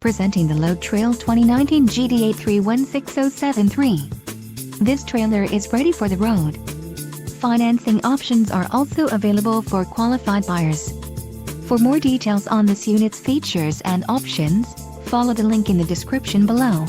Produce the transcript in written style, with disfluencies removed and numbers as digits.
Presenting the Load Trail 2019 GD8316073. This trailer is ready for the road. Financing options are also available for qualified buyers. For more details on this unit's features and options, follow the link in the description below.